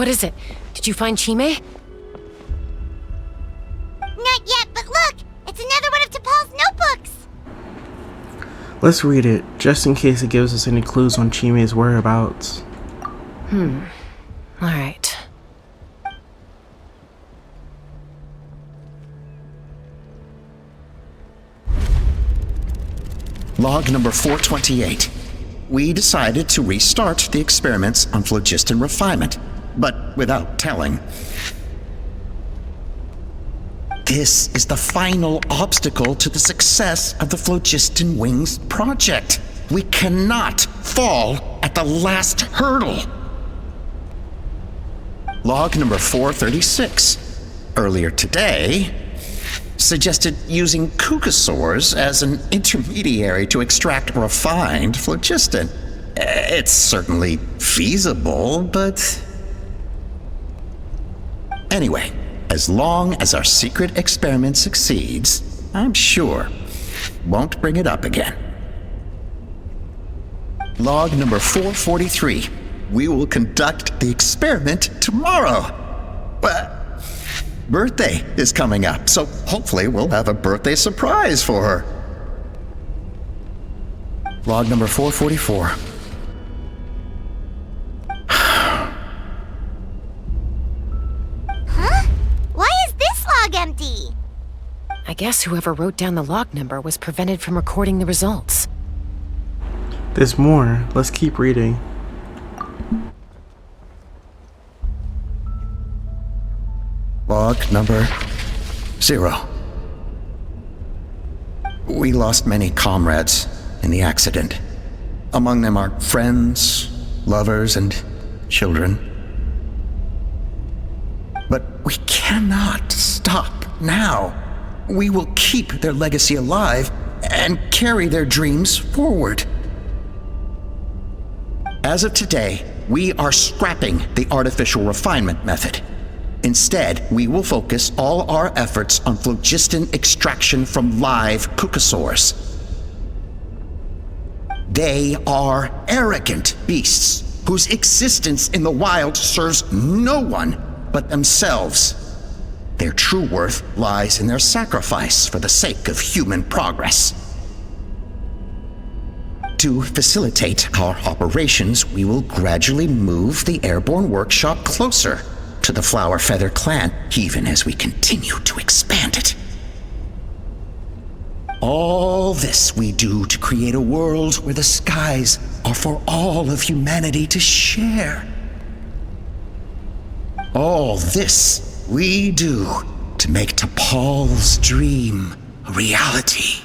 What is it? Did you find Chime? Not yet, but look! It's another one of T'Pol's notebooks! Let's read it, just in case it gives us any clues on Chime's whereabouts. Alright. Log number 428. We decided to restart the experiments on phlogiston refinement, but without telling. This is the final obstacle to the success of the Phlogiston Wings project. We cannot fall at the last hurdle. Log number 436. Earlier today, suggested using cucosaurs as an intermediary to extract refined phlogiston. It's certainly feasible, but... Anyway, as long as our secret experiment succeeds, I'm sure won't bring it up again. Log number 443. We will conduct the experiment tomorrow. Birthday is coming up, so hopefully we'll have a birthday surprise for her. Log number 444. Huh? Why is this log empty? I guess whoever wrote down the log number was prevented from recording the results. There's more. Let's keep reading. Log number 0. We lost many comrades in the accident. Among them are friends, lovers, and children. But we cannot stop now. We will keep their legacy alive and carry their dreams forward. As of today, we are scrapping the artificial refinement method. Instead, we will focus all our efforts on phlogiston extraction from live cucosaurs. They are arrogant beasts whose existence in the wild serves no one but themselves. Their true worth lies in their sacrifice for the sake of human progress. To facilitate our operations, we will gradually move the airborne workshop closer to the Flower Feather clan, even as we continue to expand it. All this we do to create a world where the skies are for all of humanity to share. All this we do to make T'Pol's dream a reality.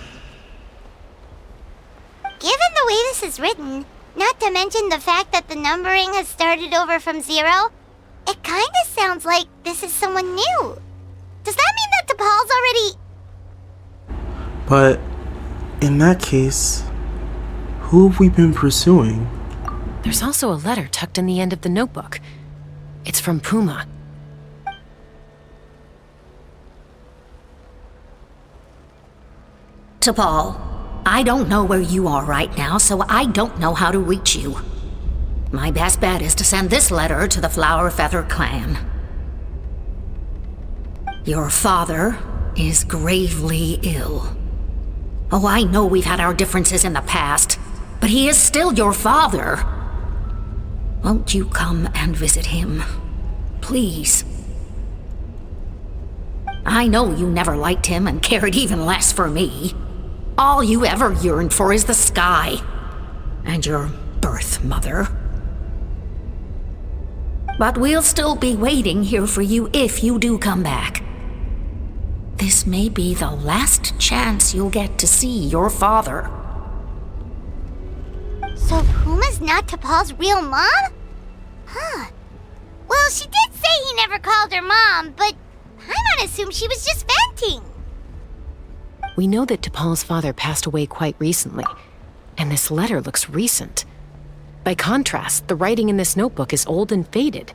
Given the way this is written, not to mention the fact that the numbering has started over from 0, it kinda sounds like this is someone new. Does that mean that T'Pol's already... But in that case, who have we been pursuing? There's also a letter tucked in the end of the notebook. It's from Puma. T'Pol, I don't know where you are right now, so I don't know how to reach you. My best bet is to send this letter to the Flower Feather clan. Your father is gravely ill. Oh, I know we've had our differences in the past, but he is still your father. Won't you come and visit him? Please. I know you never liked him and cared even less for me. All you ever yearned for is the sky. And your birth mother. But we'll still be waiting here for you if you do come back. This may be the last chance you'll get to see your father. So Puma's not T'Pol's real mom? Huh. Well, she did say he never called her mom, but I might assume she was just venting. We know that T'Pol's father passed away quite recently, and this letter looks recent. By contrast, the writing in this notebook is old and faded.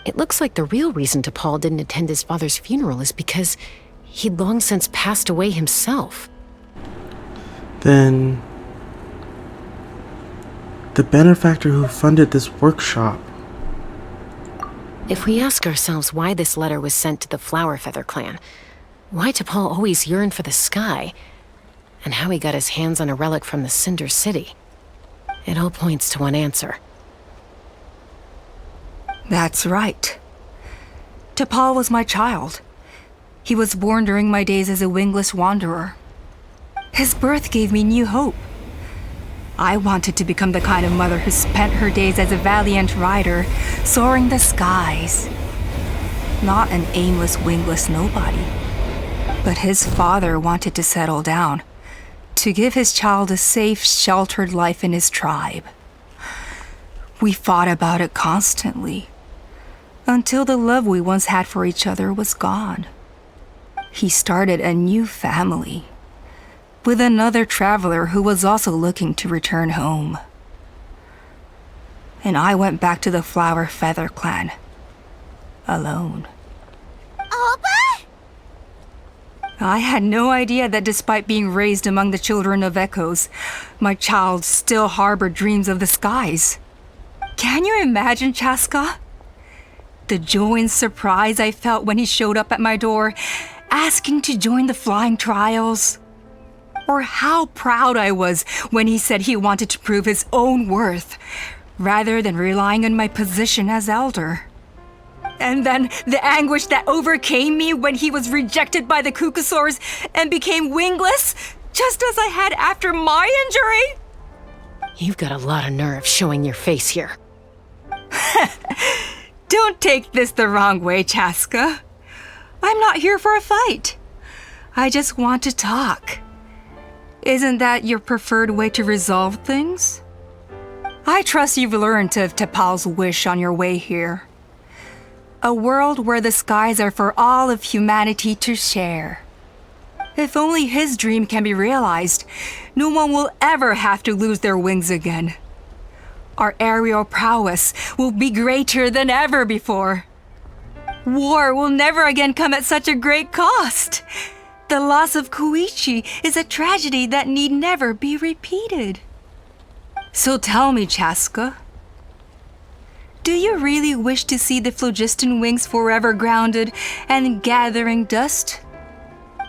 It looks like the real reason T'Pol didn't attend his father's funeral is because he'd long since passed away himself. Then the benefactor who funded this workshop. If we ask ourselves why this letter was sent to the Flower Feather clan, why T'Pol always yearned for the sky, and how he got his hands on a relic from the Cinder City, it all points to one answer. That's right. T'Pol was my child. He was born during my days as a wingless wanderer. His birth gave me new hope. I wanted to become the kind of mother who spent her days as a valiant rider, soaring the skies. Not an aimless, wingless nobody. But his father wanted to settle down, to give his child a safe, sheltered life in his tribe. We fought about it constantly, until the love we once had for each other was gone. He started a new family, with another traveler who was also looking to return home. And I went back to the Flower Feather clan, alone. Oppa? I had no idea that despite being raised among the children of echoes, my child still harbored dreams of the skies. Can you imagine, Chaska? The joy and surprise I felt when he showed up at my door, asking to join the flying trials. Or how proud I was when he said he wanted to prove his own worth, rather than relying on my position as elder. And then the anguish that overcame me when he was rejected by the Kukusaurs and became wingless, just as I had after my injury. You've got a lot of nerve showing your face here. Don't take this the wrong way, Chaska. I'm not here for a fight. I just want to talk. Isn't that your preferred way to resolve things? I trust you've learned of T'Pol's wish on your way here. A world where the skies are for all of humanity to share. If only his dream can be realized, no one will ever have to lose their wings again. Our aerial prowess will be greater than ever before. War will never again come at such a great cost. The loss of Koichi is a tragedy that need never be repeated. So tell me, Chaska, do you really wish to see the phlogiston wings forever grounded and gathering dust?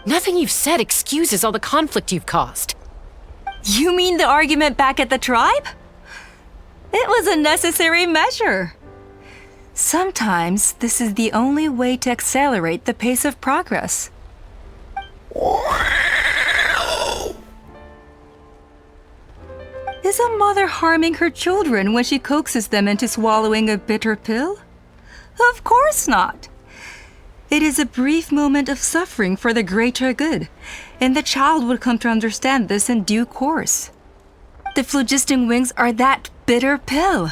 Nothing you've said excuses all the conflict you've caused. You mean the argument back at the tribe? It was a necessary measure. Sometimes this is the only way to accelerate the pace of progress. Is a mother harming her children when she coaxes them into swallowing a bitter pill? Of course not. It is a brief moment of suffering for the greater good, and the child would come to understand this in due course. The phlogiston wings are that bitter pill.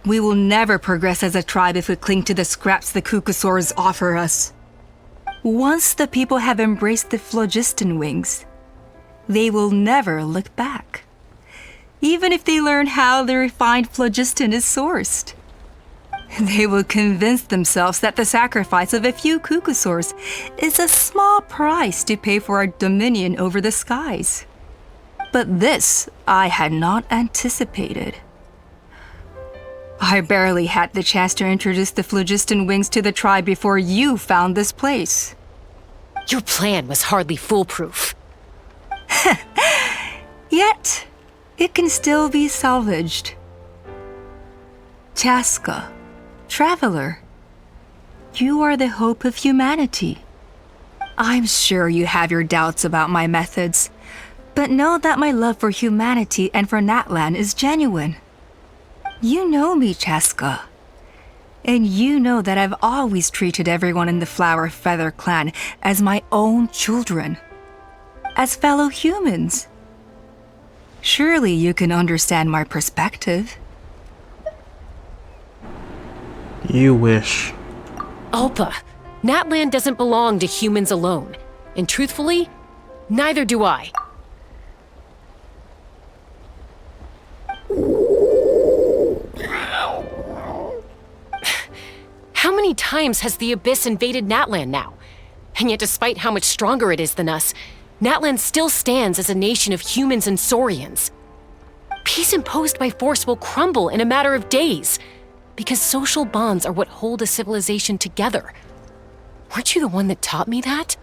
We will never progress as a tribe if we cling to the scraps the Kukusaurs offer us. Once the people have embraced the phlogiston wings, they will never look back, even if they learn how the refined phlogiston is sourced. They will convince themselves that the sacrifice of a few Kukusaurs is a small price to pay for our dominion over the skies. But this I had not anticipated. I barely had the chance to introduce the phlogiston wings to the tribe before you found this place. Your plan was hardly foolproof. Yet, it can still be salvaged. Chaska, traveler, you are the hope of humanity. I'm sure you have your doubts about my methods, but know that my love for humanity and for Natlan is genuine. You know me, Chaska. And you know that I've always treated everyone in the Flower Feather clan as my own children. As fellow humans. Surely you can understand my perspective. You wish. Alpa, Natlan doesn't belong to humans alone. And truthfully, neither do I. How many times has the Abyss invaded Natlan now? And yet despite how much stronger it is than us, Natlan still stands as a nation of humans and Saurians. Peace imposed by force will crumble in a matter of days. Because social bonds are what hold a civilization together. Weren't you the one that taught me that?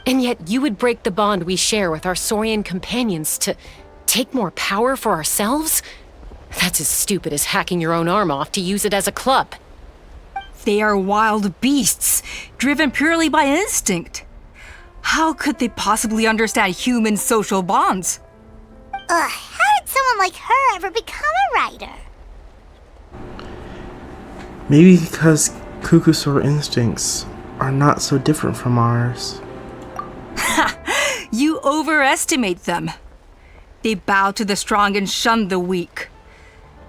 And yet you would break the bond we share with our Saurian companions to take more power for ourselves? That's as stupid as hacking your own arm off to use it as a club. They are wild beasts, driven purely by instinct. How could they possibly understand human social bonds? How did someone like her ever become a writer? Maybe because Kukusaur instincts are not so different from ours. You overestimate them. They bow to the strong and shun the weak.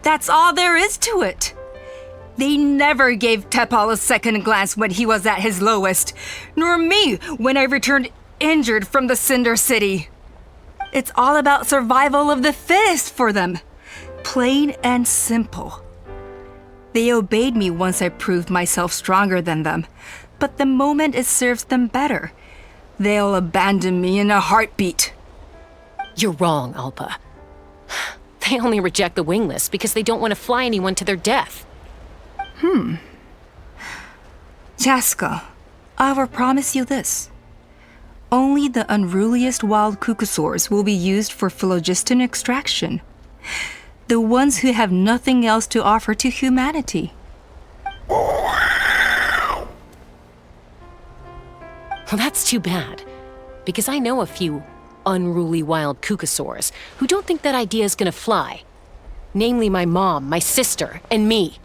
That's all there is to it. They never gave Tepal a second glance when he was at his lowest, nor me when I returned injured from the Cinder City. It's all about survival of the fittest for them. Plain and simple. They obeyed me once I proved myself stronger than them, but the moment it serves them better, they'll abandon me in a heartbeat. You're wrong, Alpa. They only reject the wingless because they don't want to fly anyone to their death. Chaska, I will promise you this. Only the unruliest wild Kukusaurs will be used for phlogiston extraction. The ones who have nothing else to offer to humanity. Well, that's too bad. Because I know a few unruly wild Kukusaurs who don't think that idea is gonna fly. Namely my mom, my sister, and me.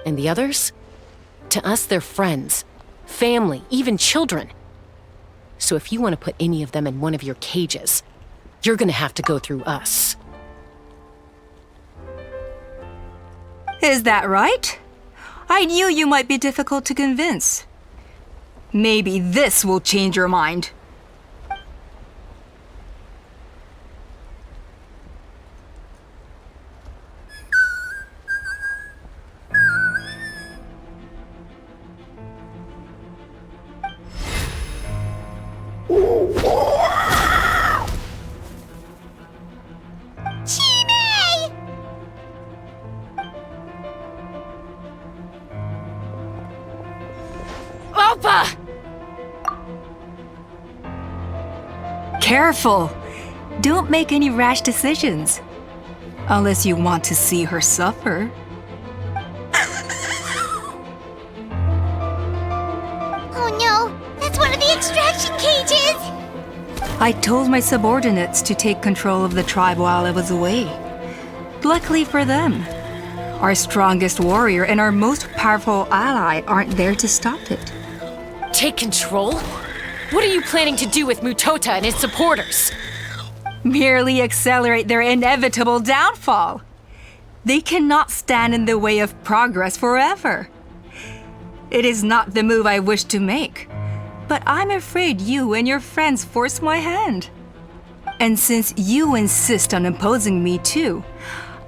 And the others? To us, they're friends, family, even children. So if you want to put any of them in one of your cages, you're gonna have to go through us. Is that right? I knew you might be difficult to convince. Maybe this will change your mind. Alpa! Careful! Don't make any rash decisions. Unless you want to see her suffer. Oh no, that's one of the extraction cages! I told my subordinates to take control of the tribe while I was away. Luckily for them, our strongest warrior and our most powerful ally aren't there to stop it. Take control? What are you planning to do with Mutota and his supporters? Merely accelerate their inevitable downfall. They cannot stand in the way of progress forever. It is not the move I wish to make, but I'm afraid you and your friends force my hand. And since you insist on imposing me too,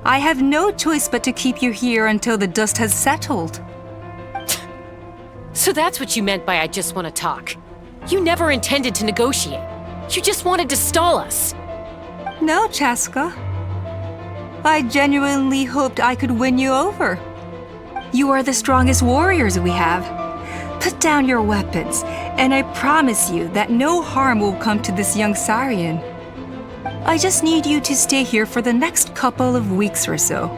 I have no choice but to keep you here until the dust has settled. So that's what you meant by I just want to talk. You never intended to negotiate. You just wanted to stall us. No, Chaska. I genuinely hoped I could win you over. You are the strongest warriors we have. Put down your weapons, and I promise you that no harm will come to this young Saurian. I just need you to stay here for the next couple of weeks or so,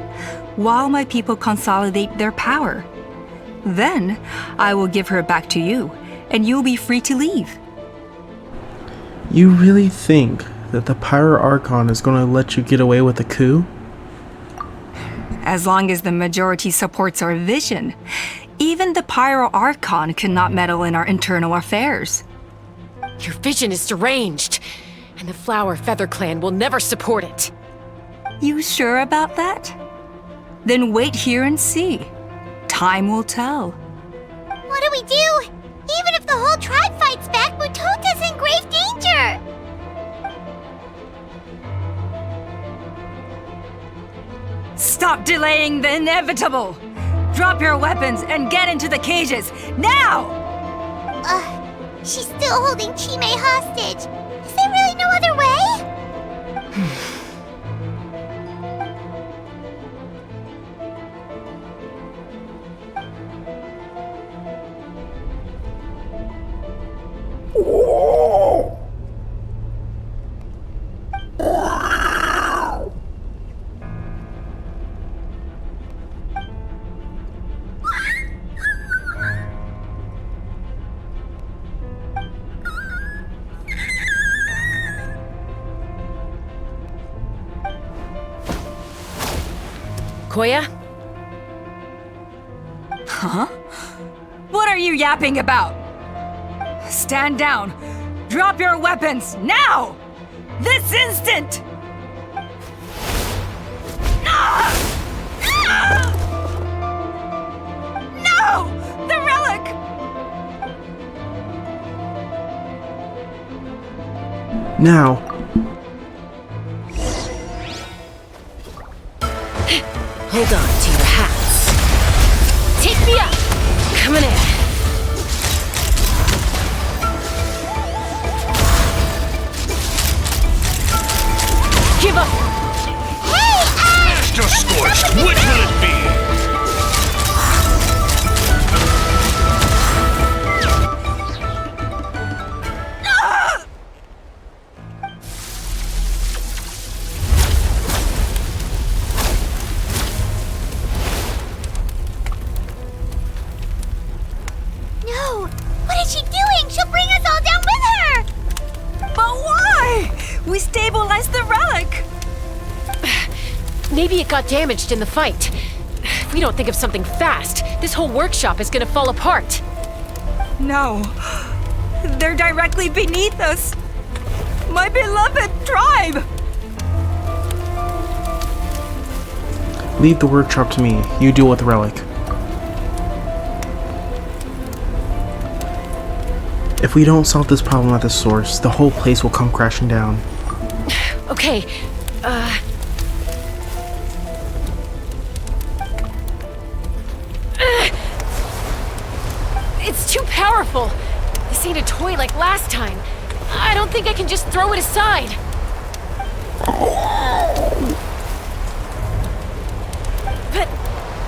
while my people consolidate their power. Then, I will give her back to you, and you'll be free to leave. You really think that the Pyro Archon is going to let you get away with a coup? As long as the majority supports our vision, even the Pyro Archon cannot meddle in our internal affairs. Your vision is deranged, and the Flower Feather Clan will never support it. You sure about that? Then wait here and see. Time will tell. What do we do? Even if the whole tribe fights back, Mutota's in grave danger! Stop delaying the inevitable! Drop your weapons and get into the cages, now! She's still holding Chime hostage. Is there really no other way? Koya? Huh? What are you yapping about? Stand down. Drop your weapons, now! This instant! Ah! Ah! No! The relic! Now, Hold on to your hats. Take me up! Coming in. Give up! Master Scorched, which will it be? No! What is she doing? She'll bring us all down with her! But why? We stabilized the relic! Maybe it got damaged in the fight. If we don't think of something fast, this whole workshop is gonna fall apart. No. They're directly beneath us. My beloved tribe! leave the workshop to me. You deal with the relic. If we don't solve this problem at the source, the whole place will come crashing down. Okay, It's too powerful! This ain't a toy like last time. I don't think I can just throw it aside.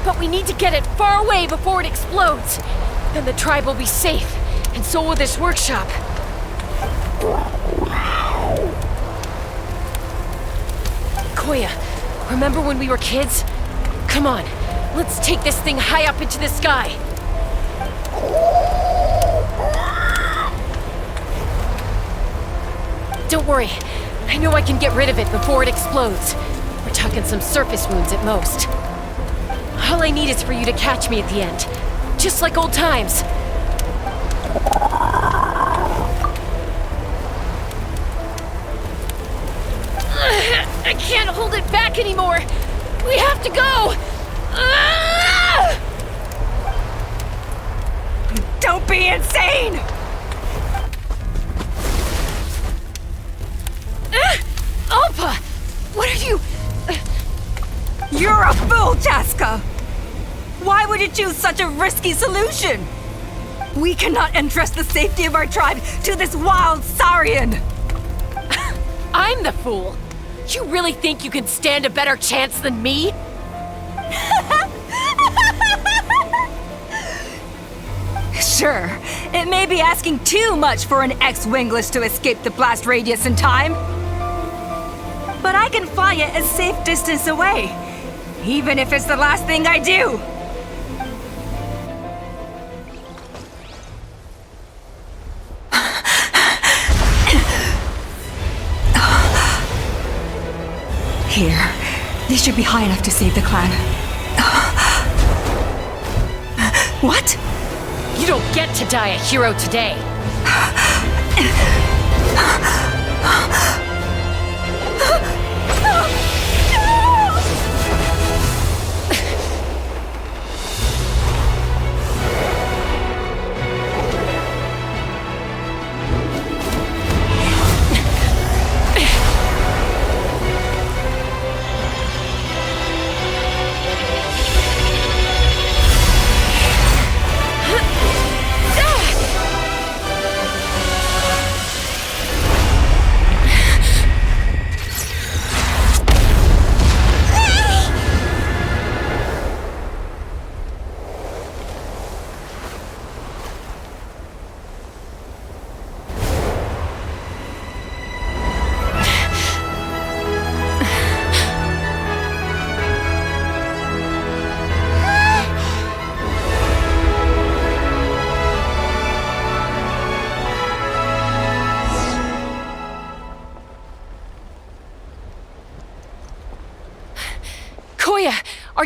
But we need to get it far away before it explodes. Then the tribe will be safe, and so will this workshop. Koya, remember when we were kids? Come on, let's take this thing high up into the sky. Don't worry, I know I can get rid of it before it explodes. We're talking some surface wounds at most. All I need is for you to catch me at the end, just like old times. I can't hold it back anymore. We have to go. Don't be insane! Alpa! What are you... You're a fool, Jaska! Why would you choose such a risky solution? We cannot entrust the safety of our tribe to this wild Saurian! I'm the fool. You really think you can stand a better chance than me? Sure, it may be asking too much for an ex-wingless to escape the blast radius in time. But I can fly it a safe distance away, even if it's the last thing I do. Here, this should be high enough to save the clan. What? You don't get to die a hero today.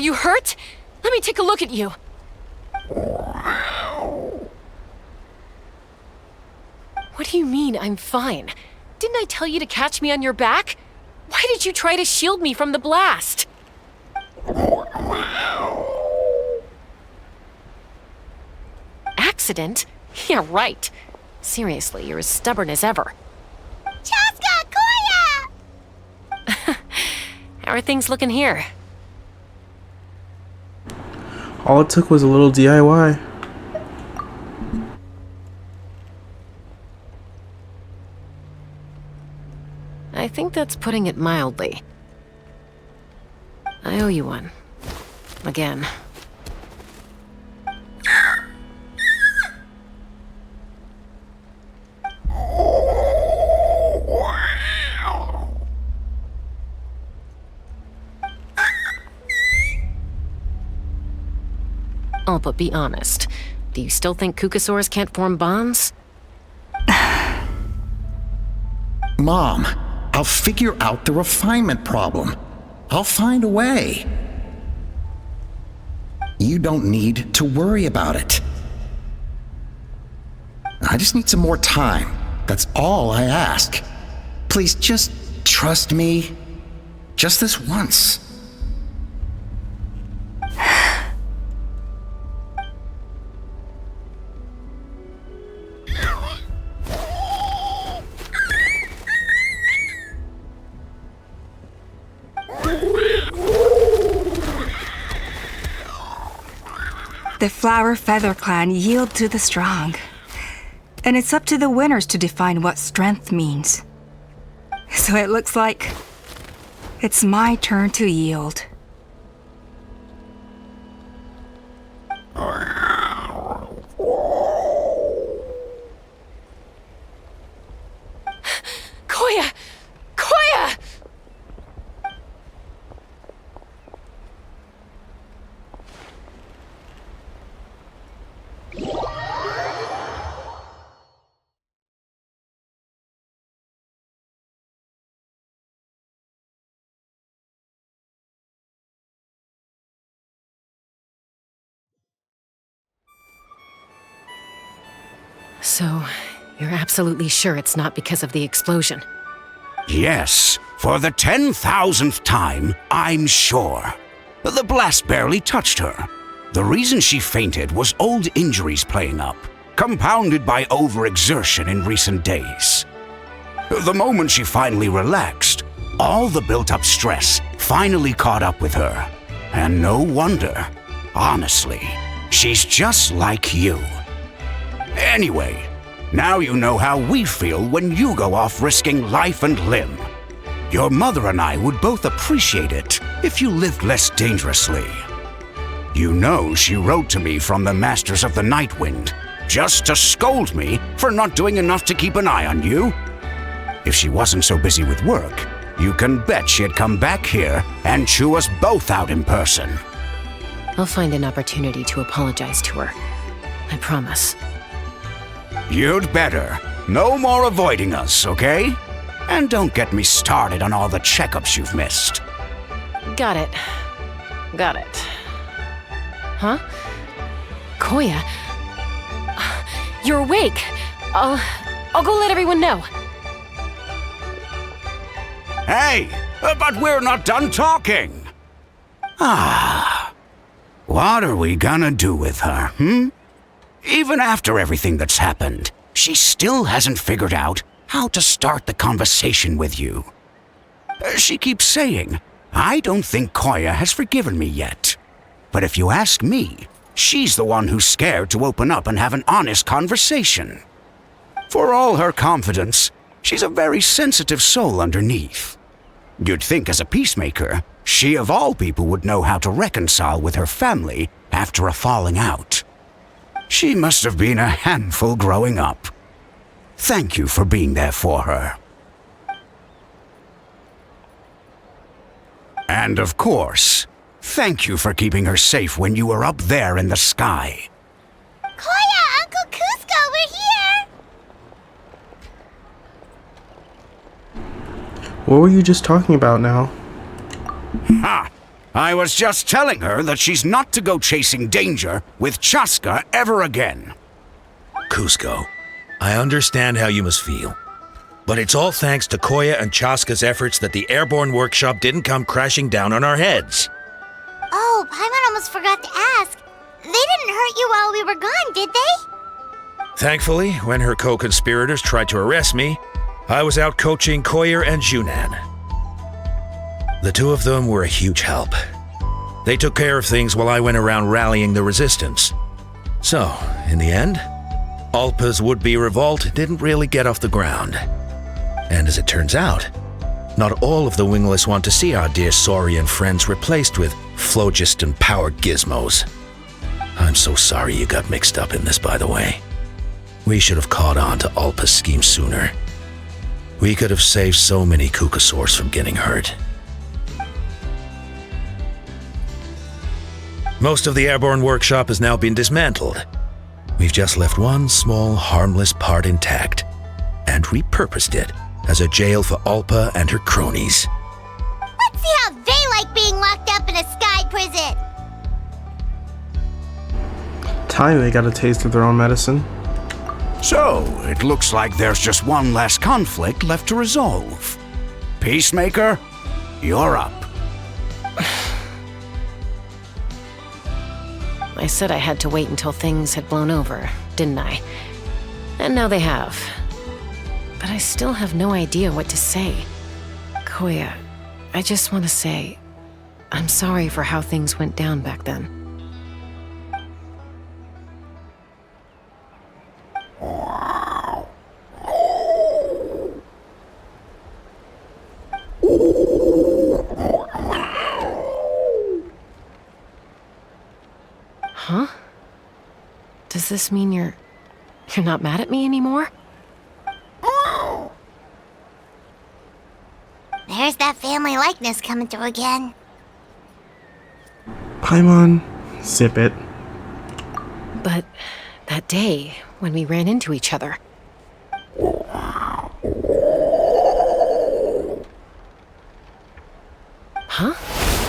you hurt? Let me take a look at you. What do you mean, I'm fine? Didn't I tell you to catch me on your back? Why did you try to shield me from the blast? Accident? Yeah, right. Seriously, you're as stubborn as ever. Chaska, Koya! How are things looking here? All it took was a little DIY. I think that's putting it mildly. I owe you one. Again. Oh, but be honest. Do you still think Kukasaurs can't form bonds? Mom, I'll figure out the refinement problem. I'll find a way. You don't need to worry about it. I just need some more time. That's all I ask. Please just trust me. Just this once. The Flower Feather Clan yield to the strong. And it's up to the winners to define what strength means. So it looks like it's my turn to yield. Koya! Koya! So, you're absolutely sure it's not because of the explosion? Yes, for the 10,000th time, I'm sure. The blast barely touched her. The reason she fainted was old injuries playing up, compounded by overexertion in recent days. The moment she finally relaxed, all the built-up stress finally caught up with her. And no wonder. Honestly, she's just like you. Anyway, now you know how we feel when you go off risking life and limb. Your mother and I would both appreciate it if you lived less dangerously. You know she wrote to me from the Masters of the Night Wind, just to scold me for not doing enough to keep an eye on you. If she wasn't so busy with work, you can bet she'd come back here and chew us both out in person. I'll find an opportunity to apologize to her. I promise. You'd better. No more avoiding us, okay? And don't get me started on all the checkups you've missed. Got it. Got it. Huh? Koya? You're awake. I'll go let everyone know. Hey, but we're not done talking. What are we gonna do with her, Even after everything that's happened, she still hasn't figured out how to start the conversation with you. She keeps saying, I don't think Koya has forgiven me yet. But if you ask me, she's the one who's scared to open up and have an honest conversation. For all her confidence, she's a very sensitive soul underneath. You'd think as a peacemaker, she of all people would know how to reconcile with her family after a falling out. She must have been a handful growing up. Thank you for being there for her. And of course, thank you for keeping her safe when you were up there in the sky. Koya, Uncle Cusco, we're here! What were you just talking about now? Ha! I was just telling her that she's not to go chasing danger with Chaska ever again. Cusco, I understand how you must feel. But it's all thanks to Koya and Chaska's efforts that the airborne workshop didn't come crashing down on our heads. Oh, Paimon almost forgot to ask. They didn't hurt you while we were gone, did they? Thankfully, when her co-conspirators tried to arrest me, I was out coaching Koyer and Junan. The two of them were a huge help. They took care of things while I went around rallying the resistance. So, in the end, Alpa's would-be revolt didn't really get off the ground. And as it turns out, not all of the wingless want to see our dear Saurian friends replaced with phlogiston-powered gizmos. I'm so sorry you got mixed up in this, by the way. We should have caught on to Alpa's scheme sooner. We could have saved so many Kukasaurs from getting hurt. Most of the airborne workshop has now been dismantled. We've just left one small, harmless part intact and repurposed it as a jail for Alpa and her cronies. Let's see how they like being locked up in a sky prison. Time they got a taste of their own medicine. So, it looks like there's just one last conflict left to resolve. Peacemaker, you're up. I said I had to wait until things had blown over, didn't I? And now they have. But I still have no idea what to say. Koya, I just want to say, I'm sorry for how things went down back then. Huh? Does this mean you're not mad at me anymore? There's that family likeness coming through again. Paimon, zip it. But that day, when we ran into each other... Huh?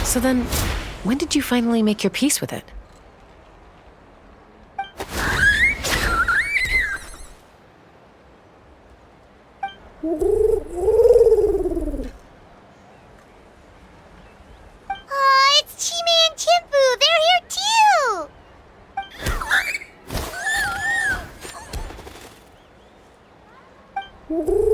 So then, when did you finally make your peace with it? Oh, it's Chime and Chimpu. They're here too.